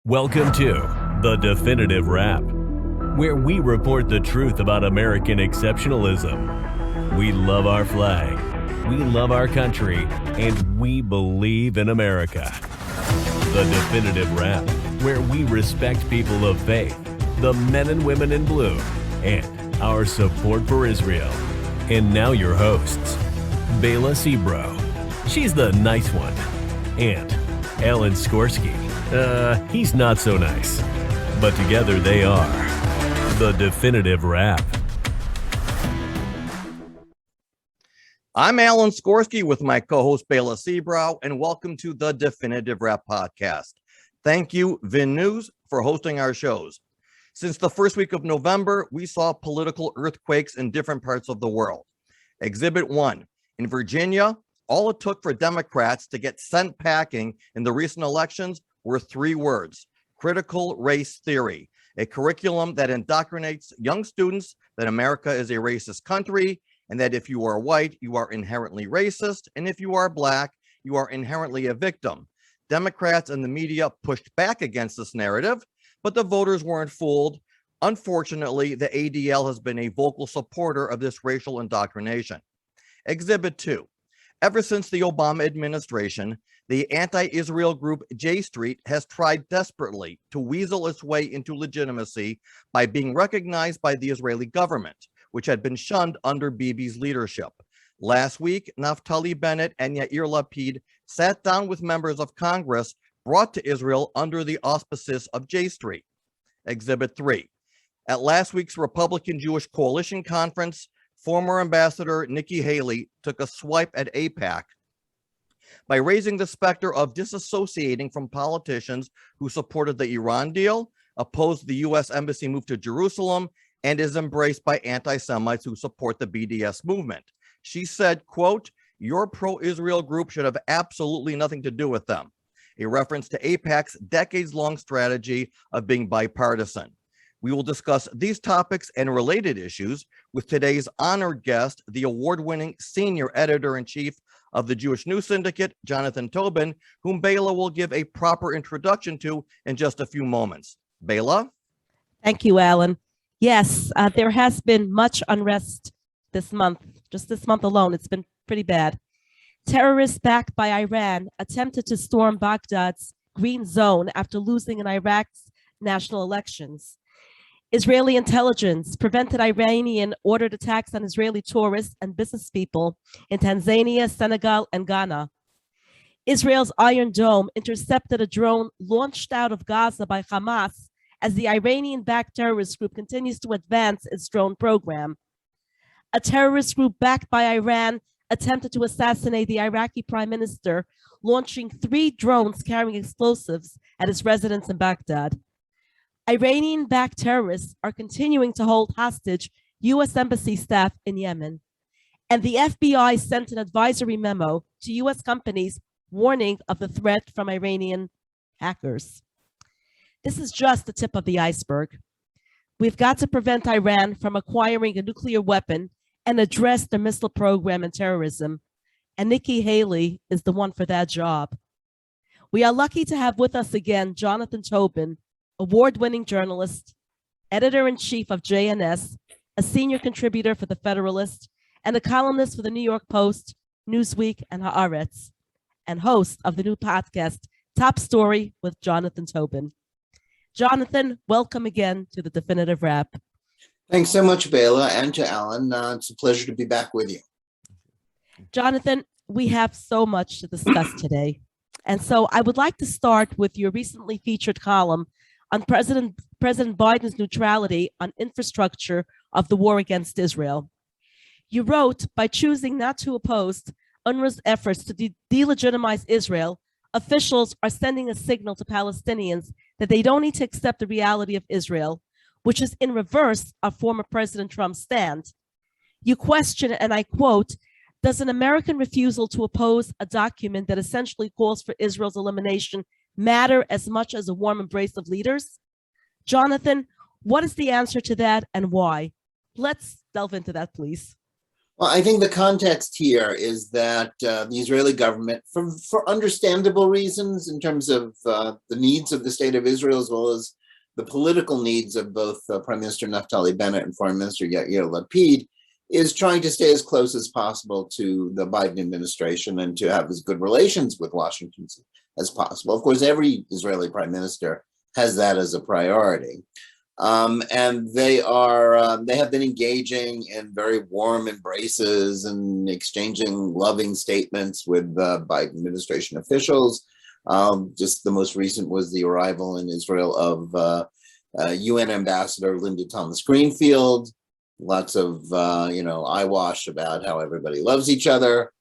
Welcome to The Definitive Wrap, where we report the truth about American exceptionalism. We love our flag, we love our country, and we believe in America. The Definitive Wrap, where we respect people of faith, the men and women in blue, and our support for Israel. And now your hosts, Bela Sebro, she's the nice one, and Alan Skorsky. He's not so nice. But together they are The Definitive Wrap. I'm Alan Skorsky with my co-host Bela Sebro, and welcome to The Definitive Wrap podcast. Thank you, Vin News, for hosting our shows. Since the first week of November, we saw political earthquakes in different parts of the world. Exhibit 1. In Virginia, all it took for Democrats to get sent packing in the recent elections were 3 words: critical race theory, a curriculum that indoctrinates young students that America is a racist country, and that if you are white, you are inherently racist, and if you are black, you are inherently a victim. Democrats and the media pushed back against this narrative, but the voters weren't fooled. Unfortunately, the ADL has been a vocal supporter of this racial indoctrination. Exhibit 2. Ever since the Obama administration, the anti-Israel group J Street has tried desperately to weasel its way into legitimacy by being recognized by the Israeli government, which had been shunned under Bibi's leadership. Last week, Naftali Bennett and Yair Lapid sat down with members of Congress brought to Israel under the auspices of J Street. Exhibit 3. At last week's Republican Jewish Coalition Conference, former Ambassador Nikki Haley took a swipe at AIPAC by raising the specter of disassociating from politicians who supported the Iran deal, opposed the U.S. Embassy move to Jerusalem, and is embraced by anti-Semites who support the BDS movement. She said, quote, "Your pro-Israel group should have absolutely nothing to do with them," a reference to AIPAC's decades-long strategy of being bipartisan. We will discuss these topics and related issues with today's honored guest, the award-winning senior editor-in-chief of the Jewish News Syndicate, Jonathan Tobin, whom Bela will give a proper introduction to in just a few moments. Bela? Thank you, Alan. Yes, there has been much unrest this month. Just this month alone, it's been pretty bad. Terrorists backed by Iran attempted to storm Baghdad's green zone after losing in Iraq's national elections. Israeli intelligence prevented Iranian ordered attacks on Israeli tourists and business people in Tanzania, Senegal, and Ghana. Israel's Iron Dome intercepted a drone launched out of Gaza by Hamas as the Iranian-backed terrorist group continues to advance its drone program. A terrorist group backed by Iran attempted to assassinate the Iraqi prime minister, launching 3 drones carrying explosives at his residence in Baghdad. Iranian-backed terrorists are continuing to hold hostage U.S. Embassy staff in Yemen. And the FBI sent an advisory memo to U.S. companies warning of the threat from Iranian hackers. This is just the tip of the iceberg. We've got to prevent Iran from acquiring a nuclear weapon and address their missile program and terrorism. And Nikki Haley is the one for that job. We are lucky to have with us again Jonathan Tobin, award-winning journalist, editor-in-chief of JNS, a senior contributor for The Federalist, and a columnist for the New York Post, Newsweek, and Haaretz, and host of the new podcast, Top Story with Jonathan Tobin. Jonathan, welcome again to The Definitive Wrap. Thanks so much, Bela, and to Alan. It's a pleasure to be back with you. Jonathan, we have so much to discuss today. And so I would like to start with your recently featured column on President Biden's neutrality on infrastructure of the war against Israel. You wrote, by choosing not to oppose UNRWA's efforts to delegitimize Israel, officials are sending a signal to Palestinians that they don't need to accept the reality of Israel, which is in reverse of former President Trump's stand. You question, and I quote, "Does an American refusal to oppose a document that essentially calls for Israel's elimination matter as much as a warm embrace of leaders?" Jonathan, what is the answer to that and why? Let's delve into that, please. Well, I think the context here is that the Israeli government, for understandable reasons in terms of the needs of the state of Israel, as well as the political needs of both Prime Minister Naftali Bennett and Foreign Minister Yair Lapid, is trying to stay as close as possible to the Biden administration and to have as good relations with Washington as possible. Of course, every Israeli prime minister has that as a priority. And they have been engaging in very warm embraces and exchanging loving statements with Biden administration officials. Just the most recent was the arrival in Israel of UN Ambassador Linda Thomas-Greenfield. Lots of eyewash about how everybody loves each other.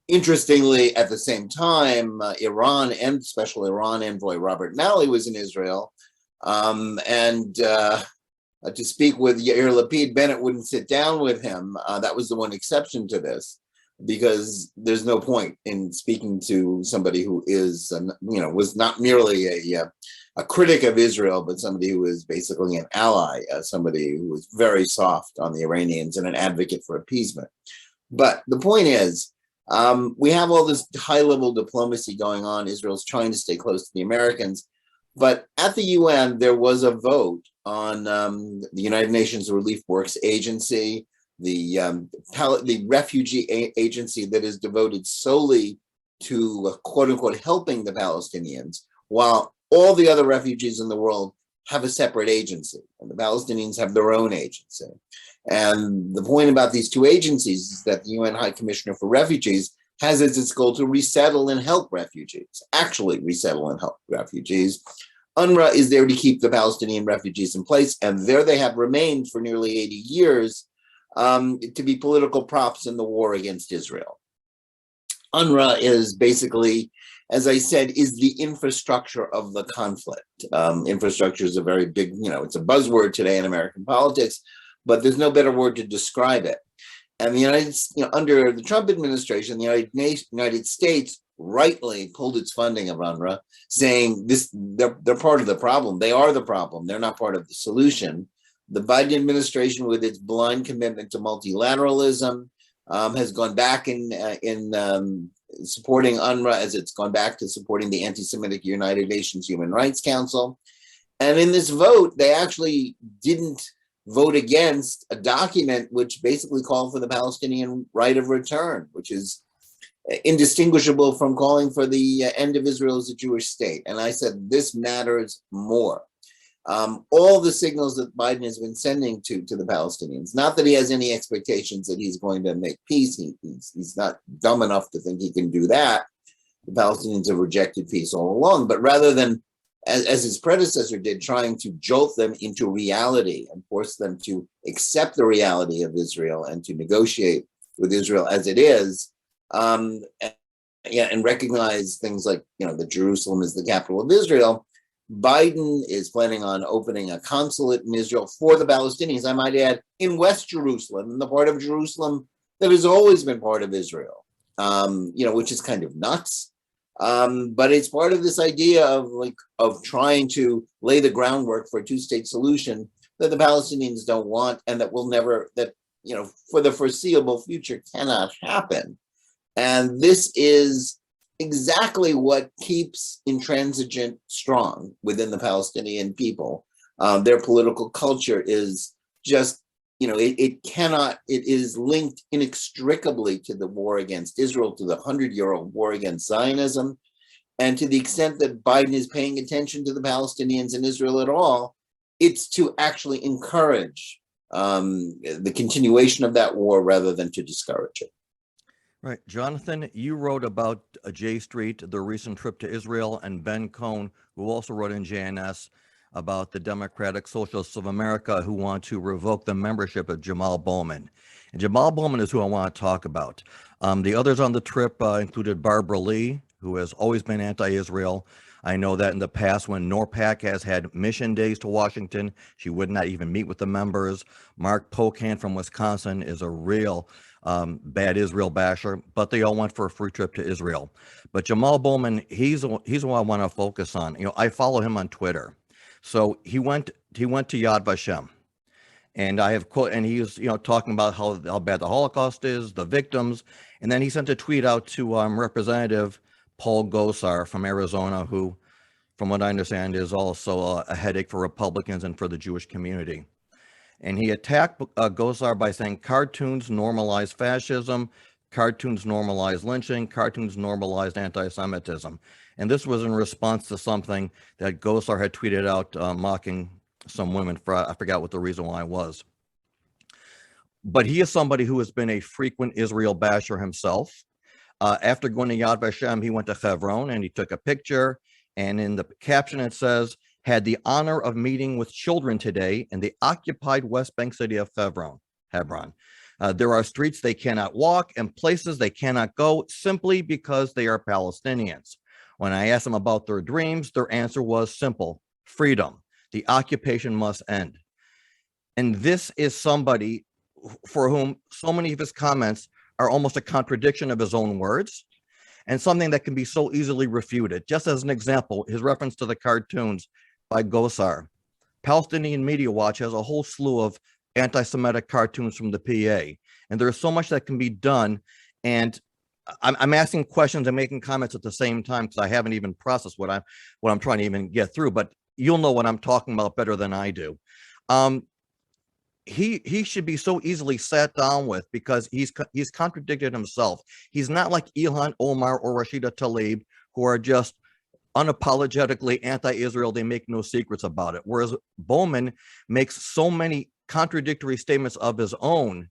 Interestingly, at the same time, Iran and Special Iran envoy Robert Malley was in Israel. To speak with Yair Lapid, Bennett wouldn't sit down with him. That was the one exception to this, because there's no point in speaking to somebody who is, was not merely a critic of Israel, but somebody who is basically an ally, somebody who was very soft on the Iranians and an advocate for appeasement. But the point is, we have all this high-level diplomacy going on. Israel's trying to stay close to the Americans. But at the UN, there was a vote on the United Nations Relief Works Agency, the refugee agency that is devoted solely to quote unquote helping the Palestinians, while all the other refugees in the world have a separate agency, and the Palestinians have their own agency. And the point about these two agencies is that the UN High Commissioner for Refugees has as its goal to resettle and help refugees, actually resettle and help refugees. UNRWA is there to keep the Palestinian refugees in place, and there they have remained for nearly 80 years to be political props in the war against Israel. UNRWA is basically, as I said, is the infrastructure of the conflict. Infrastructure is a very big, it's a buzzword today in American politics, but there's no better word to describe it. And the under the Trump administration, the United States rightly pulled its funding of UNRWA, saying they're part of the problem. They are the problem. They're not part of the solution. The Biden administration, with its blind commitment to multilateralism, has gone back in supporting UNRWA as it's gone back to supporting the anti-Semitic United Nations Human Rights Council. And in this vote, they actually didn't vote against a document which basically called for the Palestinian right of return, which is indistinguishable from calling for the end of Israel as a Jewish state. And I said, this matters more. All the signals that Biden has been sending to the Palestinians, not that he has any expectations that he's going to make peace. He's not dumb enough to think he can do that. The Palestinians have rejected peace all along, but rather than, as his predecessor did, trying to jolt them into reality and force them to accept the reality of Israel and to negotiate with Israel as it is, and recognize things like, that Jerusalem is the capital of Israel. Biden is planning on opening a consulate in Israel for the Palestinians, I might add, in West Jerusalem, in the part of Jerusalem that has always been part of Israel, which is kind of nuts. But it's part of this idea of trying to lay the groundwork for a two-state solution that the Palestinians don't want, and that will never, for the foreseeable future cannot happen. And this is exactly what keeps intransigent strong within the Palestinian people. Their political culture is just, it is linked inextricably to the war against Israel, to the 100-year-old war against Zionism. And to the extent that Biden is paying attention to the Palestinians in Israel at all, it's to actually encourage the continuation of that war rather than to discourage it. Right. Jonathan, you wrote about J Street, the recent trip to Israel, and Ben Cohn, who also wrote in JNS about the Democratic Socialists of America who want to revoke the membership of Jamaal Bowman. And Jamaal Bowman is who I want to talk about. The others on the trip included Barbara Lee, who has always been anti-Israel. I know that in the past, when NORPAC has had mission days to Washington, she would not even meet with the members. Mark Pocan from Wisconsin is a real bad Israel basher, but they all went for a free trip to Israel. But Jamaal Bowman, he's who I want to focus on. I follow him on Twitter. So he went to Yad Vashem, And I have quote, and he was, talking about how bad the Holocaust is, the victims. And then he sent a tweet out to Representative Paul Gosar from Arizona, who, from what I understand, is also a headache for Republicans and for the Jewish community. And he attacked Gosar by saying cartoons normalize fascism, cartoons normalize lynching, cartoons normalized anti-Semitism. And this was in response to something that Gosar had tweeted out mocking some women for, I forgot what the reason why was. But he is somebody who has been a frequent Israel basher himself. After going to Yad Vashem, he went to Hebron and he took a picture. And in the caption, it says, had the honor of meeting with children today in the occupied West Bank city of Hebron. There are streets they cannot walk and places they cannot go simply because they are Palestinians. When I asked them about their dreams, their answer was simple: freedom. The occupation must end. And this is somebody for whom so many of his comments are almost a contradiction of his own words, and something that can be so easily refuted. Just as an example, his reference to the cartoons by Gosar. Palestinian Media Watch has a whole slew of anti-Semitic cartoons from the PA, and there's so much that can be done. And I'm asking questions and making comments at the same time because I haven't even processed what I'm trying to even get through. But you'll know what I'm talking about better than I do. He should be so easily sat down with because he's contradicted himself. He's not like Ilhan Omar or Rashida Tlaib, who are just unapologetically anti-Israel. They make no secrets about it. Whereas Bowman makes so many contradictory statements of his own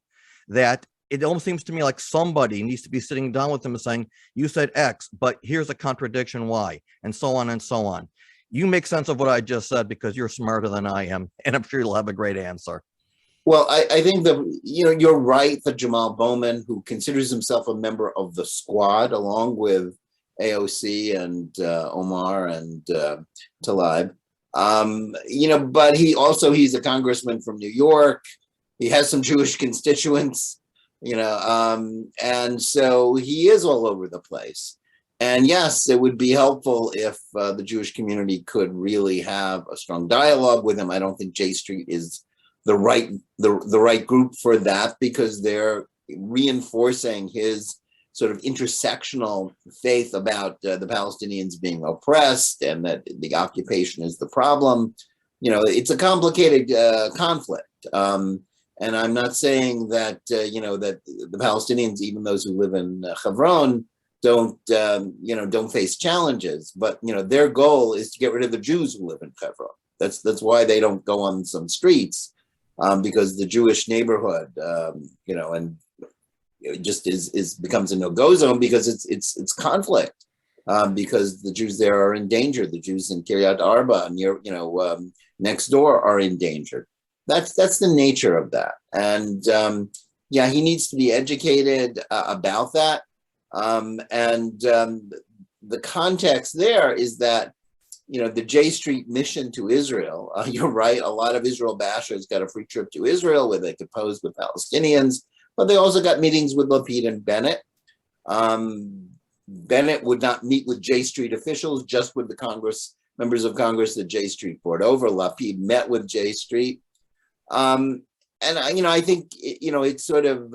that it almost seems to me like somebody needs to be sitting down with him and saying, you said X, but here's a contradiction Y, and so on and so on. You make sense of what I just said because you're smarter than I am, and I'm sure you'll have a great answer. Well, I think that, you're right that Jamaal Bowman, who considers himself a member of the squad, along with AOC and Omar and Tlaib, but he's a congressman from New York. He has some Jewish constituents, and so he is all over the place. And yes, it would be helpful if the Jewish community could really have a strong dialogue with him. I don't think J Street is the right group for that, because they're reinforcing his sort of intersectional faith about the Palestinians being oppressed and that the occupation is the problem. It's a complicated conflict. And I'm not saying that, that the Palestinians, even those who live in Hebron, don't face challenges, but, their goal is to get rid of the Jews who live in Hebron. That's why they don't go on some streets, because the Jewish neighborhood, and it just becomes a no-go zone because it's conflict, because the Jews there are in danger. The Jews in Kiryat Arba near, next door are in danger. That's the nature of that. And he needs to be educated about that. The context there is that, the J Street mission to Israel, you're right, a lot of Israel bashers got a free trip to Israel where they could pose with Palestinians, but they also got meetings with Lapid and Bennett. Bennett would not meet with J Street officials, just with the members of Congress that J Street brought over. Lapid met with J Street. I think, it's sort of,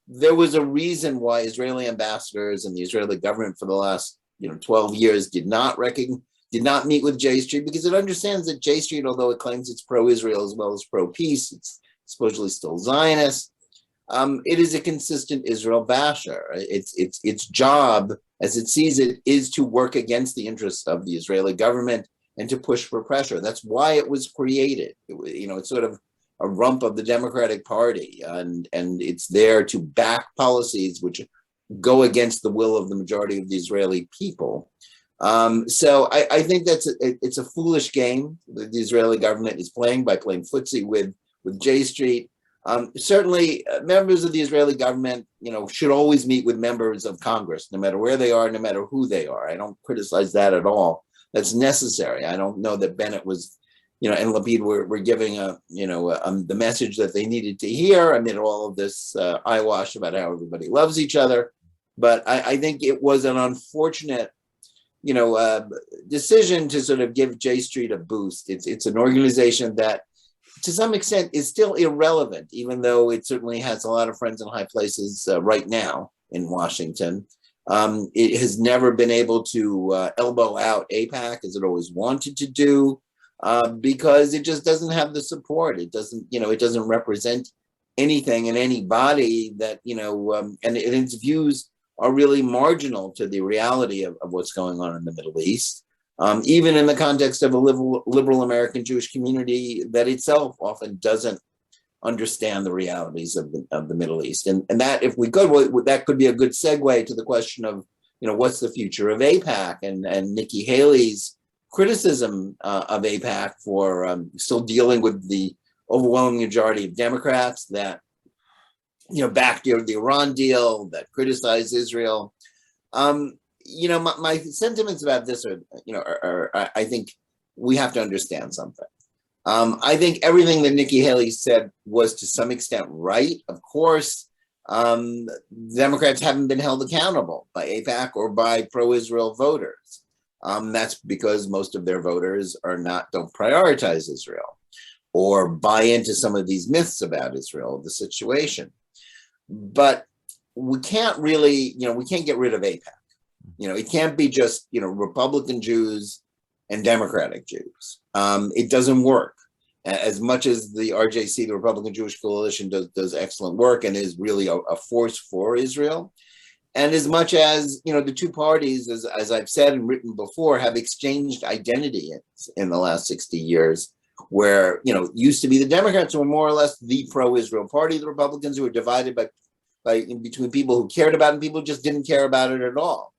there was a reason why Israeli ambassadors and the Israeli government for the last 12 years did not meet with J Street, because it understands that J Street, although it claims it's pro-Israel as well as pro-peace, it's supposedly still Zionist. It is a consistent Israel basher. Its job, as it sees it, is to work against the interests of the Israeli government and to push for pressure. That's why it was created. It's sort of a rump of the Democratic Party, and it's there to back policies which go against the will of the majority of the Israeli people. So I think it's a foolish game that the Israeli government is playing by playing footsie with J Street. Certainly, members of the Israeli government, should always meet with members of Congress, no matter where they are, no matter who they are. I don't criticize that at all. That's necessary. I don't know that Bennett was, and Lapid were giving the message that they needed to hear amid all of this eyewash about how everybody loves each other. But I think it was an unfortunate, decision to sort of give J Street a boost. It's an organization that to some extent is still irrelevant, even though it certainly has a lot of friends in high places right now in Washington. It has never been able to elbow out AIPAC as it always wanted to do, because it just doesn't have the support. It doesn't, it doesn't represent anything and anybody that, and its views are really marginal to the reality of what's going on in the Middle East. Even in the context of a liberal American Jewish community that itself often doesn't understand the realities of the Middle East. And that, if we could, that could be a good segue to the question of, what's the future of AIPAC and Nikki Haley's criticism of AIPAC for still dealing with the overwhelming majority of Democrats that, backed the Iran deal, that criticized Israel. My sentiments about this are, I think we have to understand something. I think everything that Nikki Haley said was to some extent right. Of course, Democrats haven't been held accountable by AIPAC or by pro-Israel voters. That's because most of their voters don't prioritize Israel or buy into some of these myths about Israel, the situation. But we can't really, we can't get rid of AIPAC. It can't be just, Republican Jews and Democratic Jews. It doesn't work. As much as the RJC, the Republican Jewish Coalition, does excellent work and is really a force for Israel, and as much as, the two parties, as I've said and written before, have exchanged identity in the last 60 years, where, used to be the Democrats were more or less the pro-Israel party, the Republicans who were divided between people who cared about it and people who just didn't care about it at all.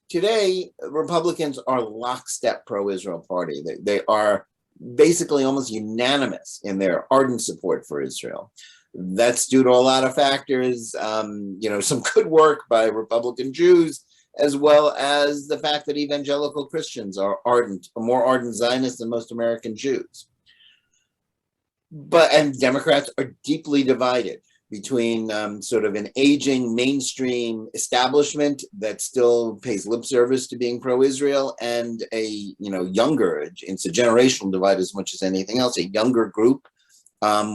Today, Republicans are lockstep pro-Israel party. They are basically almost unanimous in their ardent support for Israel. That's due to a lot of factors, some good work by Republican Jews, as well as the fact that evangelical Christians are more ardent Zionists than most American Jews. And Democrats are deeply divided between sort of an aging mainstream establishment that still pays lip service to being pro-Israel and a younger, it's a generational divide as much as anything else, a younger group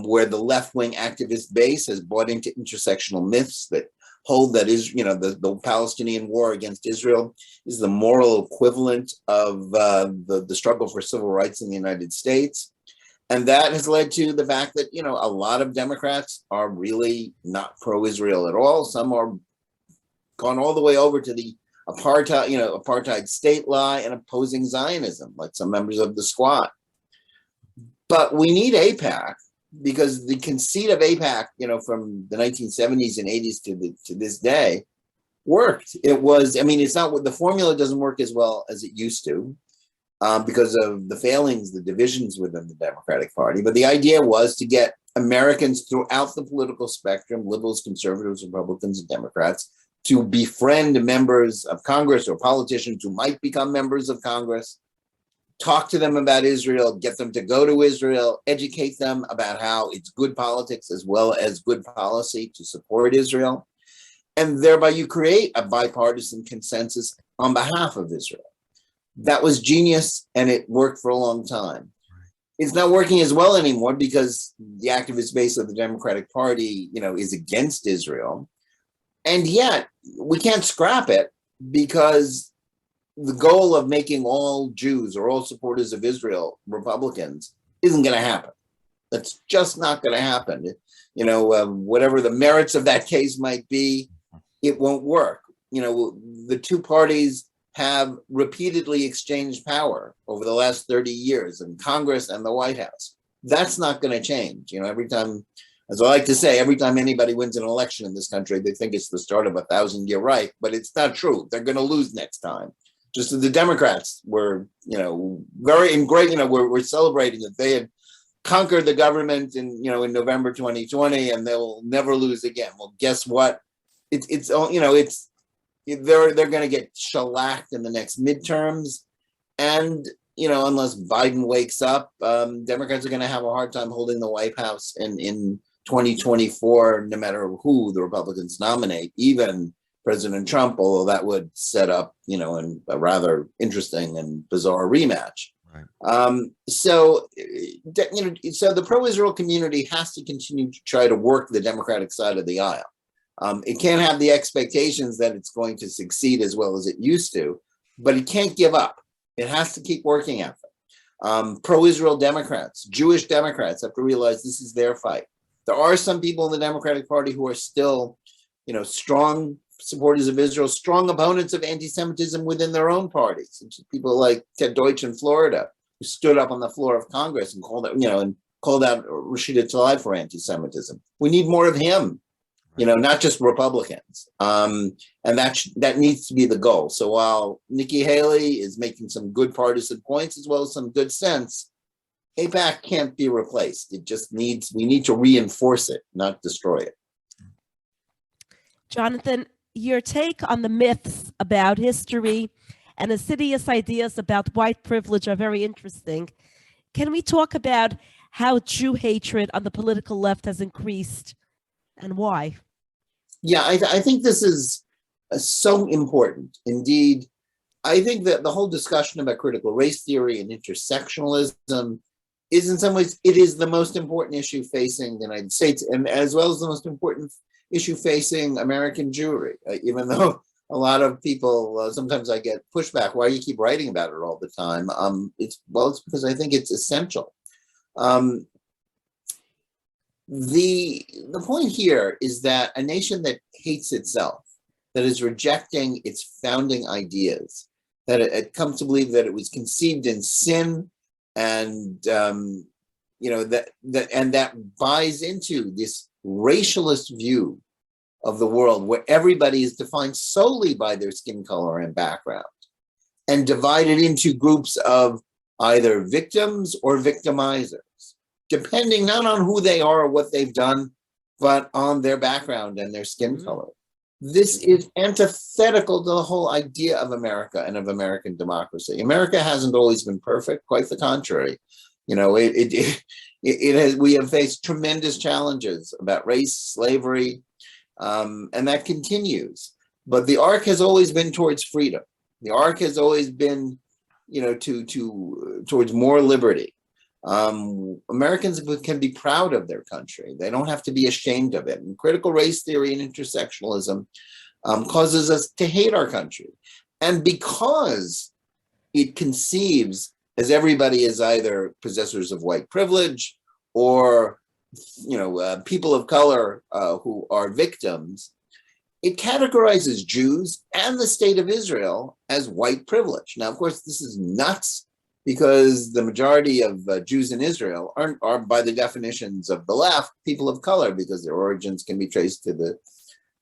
where the left-wing activist base has bought into intersectional myths that hold that the Palestinian war against Israel is the moral equivalent of the struggle for civil rights in the United States. And that has led to the fact that, a lot of Democrats are really not pro-Israel at all. Some are gone all the way over to the apartheid state lie and opposing Zionism, like some members of the Squad. But we need AIPAC because the conceit of AIPAC, from the 1970s and 80s to this day worked. It's not, the formula doesn't work as well as it used to. Because of the failings, the divisions within the Democratic Party. But the idea was to get Americans throughout the political spectrum, liberals, conservatives, Republicans, and Democrats, to befriend members of Congress or politicians who might become members of Congress, talk to them about Israel, get them to go to Israel, educate them about how it's good politics as well as good policy to support Israel. And thereby you create a bipartisan consensus on behalf of Israel. That was genius, and it worked for a long time. It's not working as well anymore because the activist base of the Democratic Party, is against Israel. And yet we can't scrap it because the goal of making all Jews or all supporters of Israel Republicans isn't going to happen. That's just not going to happen. Whatever the merits of that case might be, it won't work. The two parties have repeatedly exchanged power over the last 30 years in Congress and the White House. That's not going to change. Every time, as I like to say, every time anybody wins an election in this country, they think it's the start of a 1,000-year Reich, but it's not true. They're going to lose next time. Just as the Democrats were, very in great, we're celebrating that they had conquered the government in November 2020, and they'll never lose again. Well, guess what? They're going to get shellacked in the next midterms. And, unless Biden wakes up, Democrats are going to have a hard time holding the White House in 2024, no matter who the Republicans nominate, even President Trump, although that would set up, a rather interesting and bizarre rematch. So the pro-Israel community has to continue to try to work the Democratic side of the aisle. It can't have the expectations that it's going to succeed as well as it used to, but it can't give up. It has to keep working at it. Pro-Israel Democrats, Jewish Democrats have to realize this is their fight. There are some people in the Democratic Party who are still, strong supporters of Israel, strong opponents of anti-Semitism within their own parties, such as people like Ted Deutsch in Florida, who stood up on the floor of Congress and called out Rashida Tlaib for anti-Semitism. We need more of him, not just Republicans. And that needs to be the goal. So while Nikki Haley is making some good partisan points as well as some good sense, AIPAC can't be replaced. We need to reinforce it, not destroy it. Jonathan, your take on the myths about history and insidious ideas about white privilege are very interesting. Can we talk about how Jew hatred on the political left has increased and why? Yeah, I think this is so important. Indeed, I think that the whole discussion about critical race theory and intersectionalism is in some ways, it is the most important issue facing the United States, and as well as the most important issue facing American Jewry, even though a lot of people, sometimes I get pushback, why do you keep writing about it all the time? It's because I think it's essential. The point here is that a nation that hates itself, that is rejecting its founding ideas, that it comes to believe that it was conceived in sin, and that buys into this racialist view of the world where everybody is defined solely by their skin color and background, and divided into groups of either victims or victimizers, depending not on who they are or what they've done, but on their background and their skin color. This is antithetical to the whole idea of America and of American democracy. America hasn't always been perfect, quite the contrary. We have faced tremendous challenges about race, slavery, and that continues. But the arc has always been towards freedom. The arc has always been, towards more liberty. Americans can be proud of their country. They don't have to be ashamed of it. And critical race theory and intersectionalism causes us to hate our country. And because it conceives as everybody is either possessors of white privilege or people of color who are victims, it categorizes Jews and the state of Israel as white privilege. Now, of course, this is nuts, because the majority of Jews in Israel are, by the definitions of the left, people of color, because their origins can be traced to the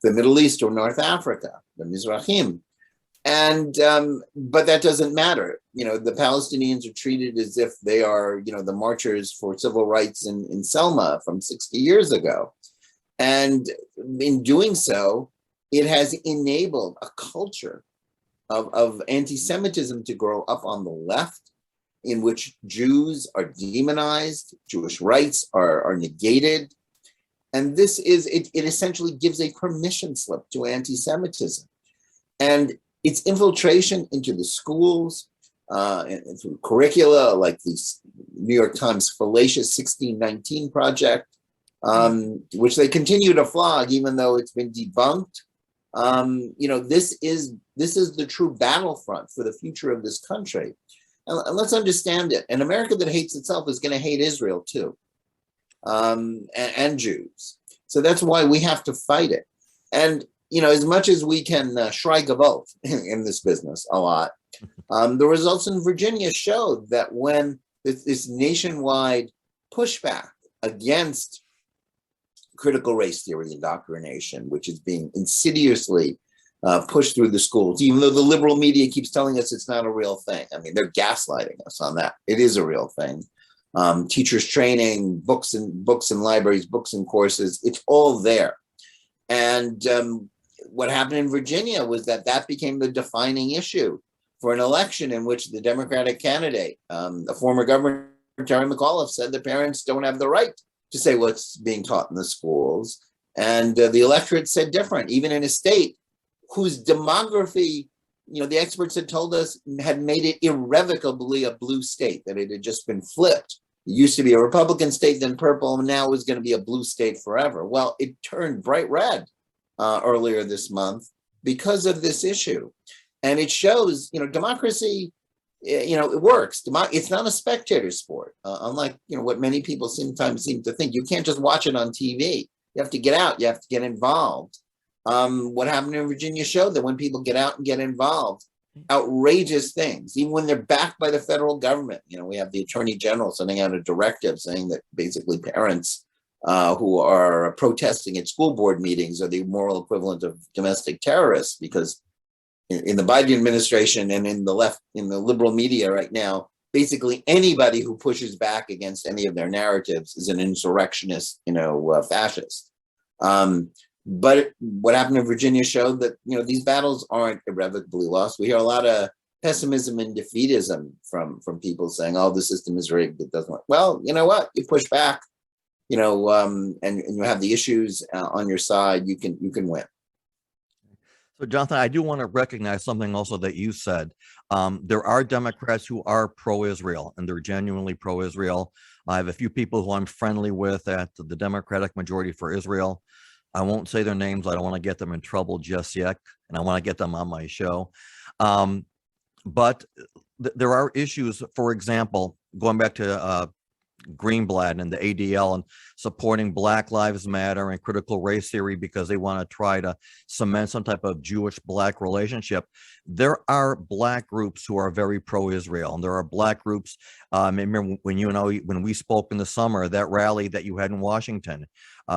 Middle East or North Africa, the Mizrahim. And, but that doesn't matter. The Palestinians are treated as if they are, the marchers for civil rights in Selma from 60 years ago. And in doing so, it has enabled a culture of anti-Semitism to grow up on the left, in which Jews are demonized, Jewish rights are negated. And this is, it essentially gives a permission slip to anti-Semitism. And its infiltration into the schools, and through curricula like the New York Times fallacious 1619 project, which they continue to flog even though it's been debunked. This is the true battlefront for the future of this country. And let's understand it. An America that hates itself is going to hate Israel too, and Jews. So that's why we have to fight it. And as much as we can schrei Gewalt in this business a lot, the results in Virginia showed that when this nationwide pushback against critical race theory indoctrination, which is being insidiously pushed through the schools, even though the liberal media keeps telling us it's not a real thing. I mean, they're gaslighting us on that. It is a real thing. Teachers training, books and libraries, books and courses, it's all there. And what happened in Virginia was that became the defining issue for an election in which the Democratic candidate, the former governor, Terry McAuliffe, said the parents don't have the right to say what's being taught in the schools. And the electorate said different, even in a state whose demography the experts had told us had made it irrevocably a blue state, that it had just been flipped. It used to be a Republican state, then purple, and now it was going to be a blue state forever. Well, it turned bright red earlier this month because of this issue. And it shows, democracy, it works. It's not a spectator sport, unlike, what many people sometimes seem to think. You can't just watch it on TV. You have to get out. You have to get involved. What happened in Virginia showed that when people get out and get involved, outrageous things, even when they're backed by the federal government. We have the Attorney General sending out a directive saying that basically parents who are protesting at school board meetings are the moral equivalent of domestic terrorists, because in the Biden administration and in the liberal media right now, basically anybody who pushes back against any of their narratives is an insurrectionist, fascist. But what happened in Virginia showed that, these battles aren't irrevocably lost. We hear a lot of pessimism and defeatism from people saying, oh, the system is rigged, it doesn't work. Well, you know what? You push back, and you have the issues on your side, you can win. So, Jonathan, I do want to recognize something also that you said. There are Democrats who are pro-Israel, and they're genuinely pro-Israel. I have a few people who I'm friendly with at the Democratic Majority for Israel. I won't say their names. I don't want to get them in trouble just yet, and I want to get them on my show. But there are issues, for example, going back to Greenblatt and the ADL and supporting Black Lives Matter and critical race theory because they want to try to cement some type of Jewish-Black relationship. There are Black groups who are very pro-Israel, and there are Black groups. Remember when we spoke in the summer, that rally that you had in Washington,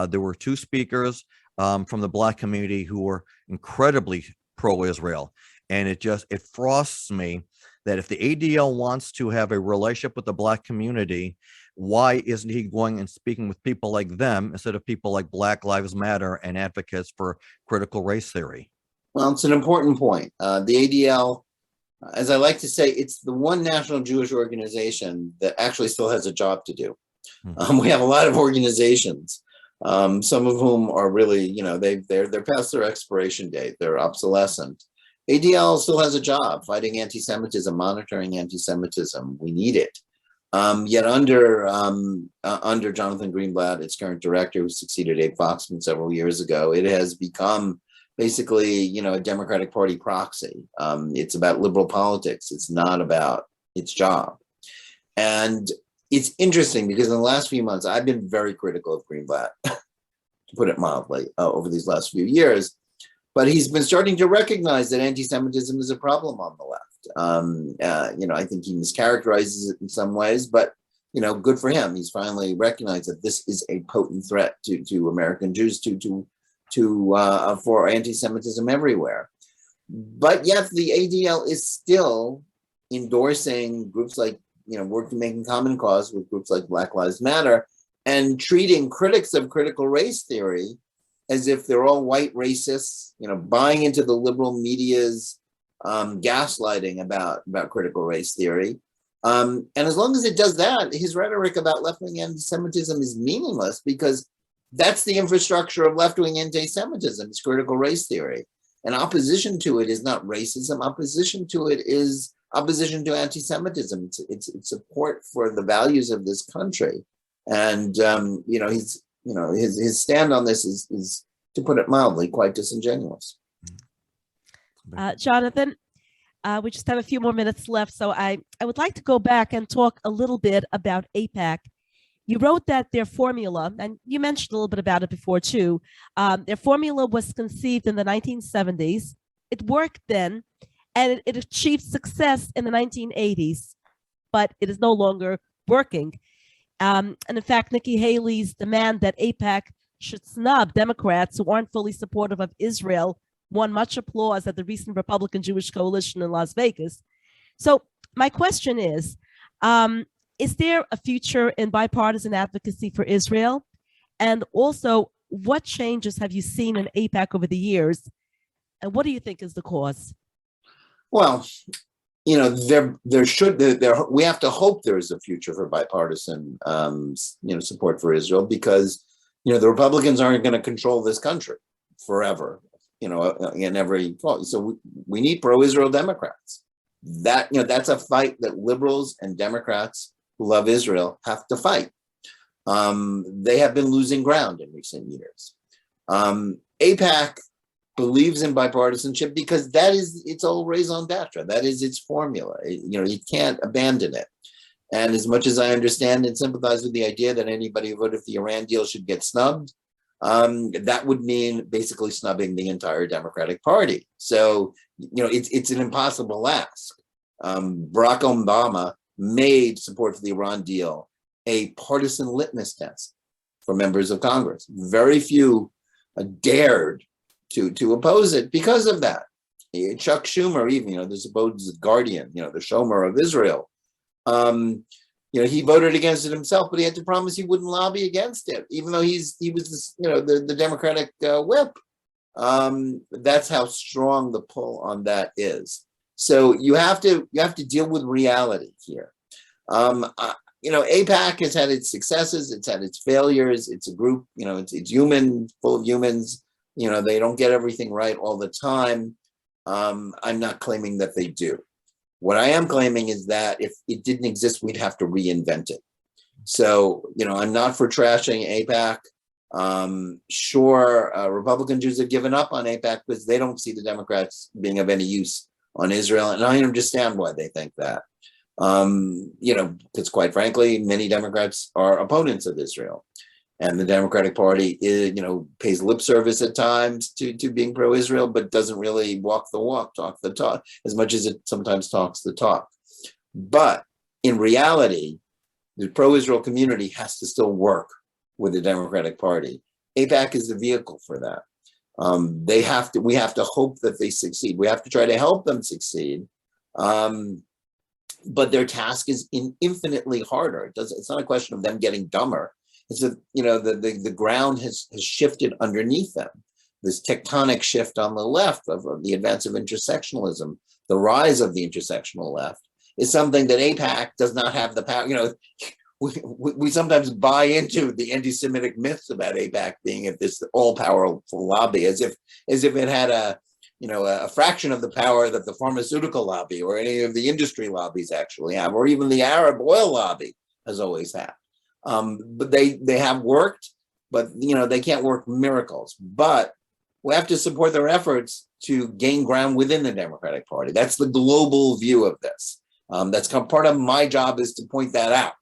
there were two speakers from the Black community who were incredibly pro-Israel, and it frosts me that if the ADL wants to have a relationship with the Black community, why isn't he going and speaking with people like them instead of people like Black Lives Matter and advocates for critical race theory? Well, it's an important point. The ADL, as I like to say, it's the one national Jewish organization that actually still has a job to do. We have a lot of organizations, some of whom are really, they're past their expiration date. They're obsolescent. ADL still has a job fighting anti-Semitism, monitoring anti-Semitism. We need it. Yet under Jonathan Greenblatt, its current director, who succeeded Abe Foxman several years ago, it has become basically, a Democratic Party proxy. It's about liberal politics. It's not about its job. And it's interesting because in the last few months, I've been very critical of Greenblatt, to put it mildly, over these last few years. But he's been starting to recognize that anti-Semitism is a problem on the left. I think he mischaracterizes it in some ways, but, good for him. He's finally recognized that this is a potent threat to American Jews, for anti-Semitism everywhere. But yet the ADL is still endorsing groups like, working, making common cause with groups like Black Lives Matter, and treating critics of critical race theory as if they're all white racists, buying into the liberal media's gaslighting about critical race theory. And as long as it does that, his rhetoric about left-wing anti-Semitism is meaningless, because that's the infrastructure of left-wing anti-Semitism. It's critical race theory. And opposition to it is not racism. Opposition to it is opposition to anti-Semitism. It's support for the values of this country. And, his stand on this is, to put it mildly, quite disingenuous. Jonathan, we just have a few more minutes left, so I would like to go back and talk a little bit about AIPAC. You wrote that their formula, and you mentioned a little bit about it before too, their formula was conceived in the 1970s. It worked then, and it achieved success in the 1980s, but it is no longer working. And in fact, Nikki Haley's demand that AIPAC should snub Democrats who aren't fully supportive of Israel won much applause at the recent Republican Jewish Coalition in Las Vegas. So my question is there a future in bipartisan advocacy for Israel? And also, what changes have you seen in AIPAC over the years? And what do you think is the cause? Well, we have to hope there is a future for bipartisan, support for Israel, because, the Republicans aren't going to control this country forever. in every fall. So we need pro-Israel Democrats. That's a fight that liberals and Democrats who love Israel have to fight. They have been losing ground in recent years. AIPAC believes in bipartisanship because that is its old raison d'etre. That is its formula. You can't abandon it. And as much as I understand and sympathize with the idea that anybody who voted for the Iran deal should get snubbed, that would mean basically snubbing the entire Democratic Party. So, it's an impossible ask. Barack Obama made support for the Iran deal a partisan litmus test for members of Congress. Very few dared to oppose it because of that. Chuck Schumer, even, the supposed guardian, the Shomer of Israel, he voted against it himself, but he had to promise he wouldn't lobby against it, even though he was the Democratic whip. That's how strong the pull on that is. So you have to deal with reality here. AIPAC has had its successes, it's had its failures. It's a group, it's human, full of humans. They don't get everything right all the time. I'm not claiming that they do. What I am claiming is that if it didn't exist, we'd have to reinvent it. So, I'm not for trashing AIPAC. Sure, Republican Jews have given up on AIPAC because they don't see the Democrats being of any use on Israel. And I understand why they think that. Because quite frankly, many Democrats are opponents of Israel. And the Democratic Party is, pays lip service at times to being pro-Israel, but doesn't really walk the walk, talk the talk, as much as it sometimes talks the talk. But in reality, the pro-Israel community has to still work with the Democratic Party. AIPAC is the vehicle for that. We have to hope that they succeed. We have to try to help them succeed. But their task is infinitely harder. It's not a question of them getting dumber. It's that, the ground has shifted underneath them. This tectonic shift on the left of the advance of intersectionalism, the rise of the intersectional left, is something that AIPAC does not have the power. We sometimes buy into the anti-Semitic myths about AIPAC being at this all-powerful lobby, as if it had a fraction of the power that the pharmaceutical lobby or any of the industry lobbies actually have, or even the Arab oil lobby has always had. But they have worked, but they can't work miracles. But we have to support their efforts to gain ground within the Democratic Party. That's the global view of this. That's part of my job, is to point that out.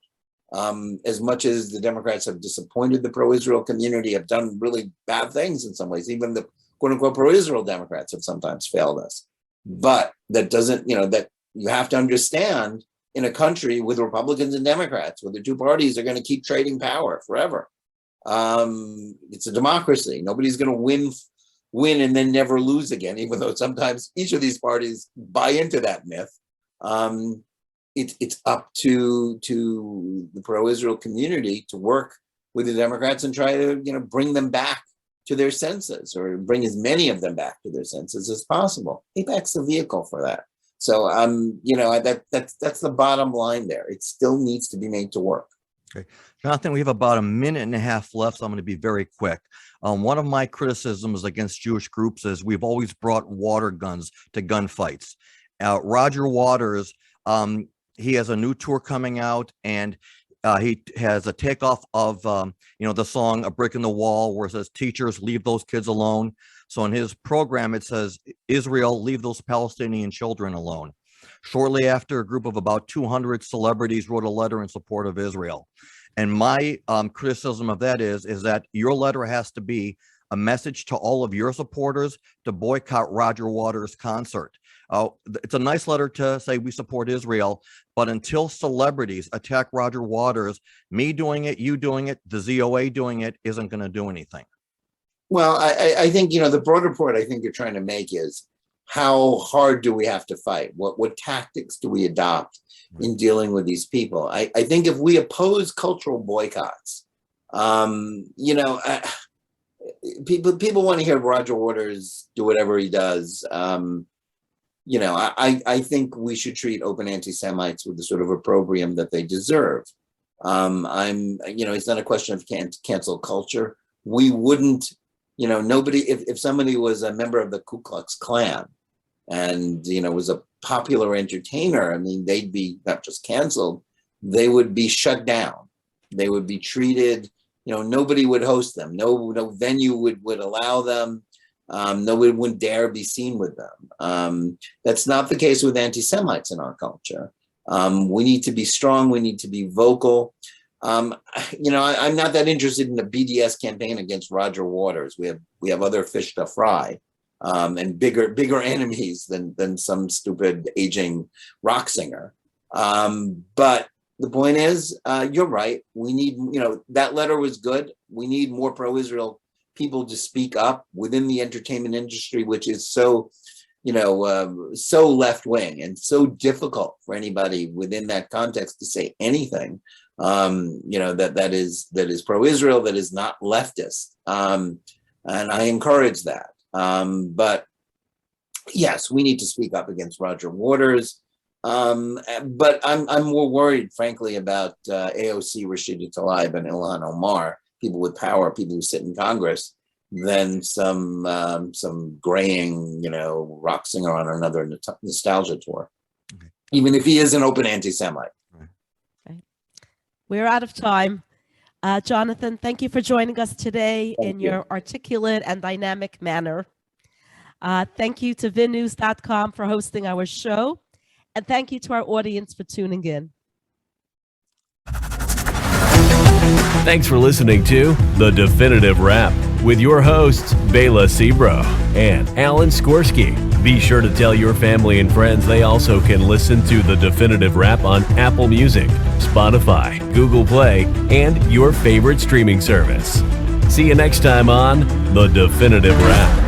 As much as the Democrats have disappointed the pro-Israel community, have done really bad things in some ways, even the quote-unquote pro-Israel Democrats have sometimes failed us. But that doesn't, that you have to understand, in a country with Republicans and Democrats, where the two parties are going to keep trading power forever. It's a democracy. Nobody's going to win and then never lose again, even though sometimes each of these parties buy into that myth. It's up to the pro-Israel community to work with the Democrats and try to bring them back to their senses, or bring as many of them back to their senses as possible. AIPAC's the vehicle for that. So that's the bottom line there. It still needs to be made to work. Okay, Jonathan, we have about a minute and a half left, so I'm going to be very quick. One of my criticisms against Jewish groups is we've always brought water guns to gunfights. Roger Waters, he has a new tour coming out, and he has a takeoff of the song "A Brick in the Wall," where it says, "Teachers, leave those kids alone." So in his program, it says, "Israel, leave those Palestinian children alone." Shortly after, a group of about 200 celebrities wrote a letter in support of Israel. And my criticism of that is that your letter has to be a message to all of your supporters to boycott Roger Waters' concert. It's a nice letter to say we support Israel, but until celebrities attack Roger Waters, me doing it, you doing it, the ZOA doing it, isn't going to do anything. Well, I think, the broader point I think you're trying to make is, how hard do we have to fight? What tactics do we adopt in dealing with these people? I think if we oppose cultural boycotts, people want to hear Roger Waters do whatever he does. I think we should treat open anti-Semites with the sort of opprobrium that they deserve. It's not a question of cancel culture. We wouldn't nobody, if somebody was a member of the Ku Klux Klan and, was a popular entertainer, I mean, they'd be not just canceled, they would be shut down. They would be treated, nobody would host them. No venue would allow them. Nobody wouldn't dare be seen with them. That's not the case with anti-Semites in our culture. We need to be strong. We need to be vocal. I'm not that interested in the BDS campaign against Roger Waters. We have other fish to fry, and bigger enemies than some stupid aging rock singer. But the point is, you're right. We need, that letter was good. We need more pro-Israel people to speak up within the entertainment industry, which is so, so left-wing and so difficult for anybody within that context to say anything, that is pro-Israel, that is not leftist. And I encourage that. But yes, we need to speak up against Roger Waters. But I'm more worried, frankly, about AOC, Rashida Tlaib, and Ilhan Omar, people with power, people who sit in Congress, than some graying, rock singer on another nostalgia tour, okay, even if he is an open anti-Semite. Okay. We're out of time. Jonathan, thank you for joining us today in your articulate and dynamic manner. Thank you to vinnews.com for hosting our show. And thank you to our audience for tuning in. Thanks for listening to The Definitive Wrap with your hosts, Bela Sebro and Alan Skorsky. Be sure to tell your family and friends they also can listen to The Definitive Wrap on Apple Music, Spotify, Google Play, and your favorite streaming service. See you next time on The Definitive Wrap.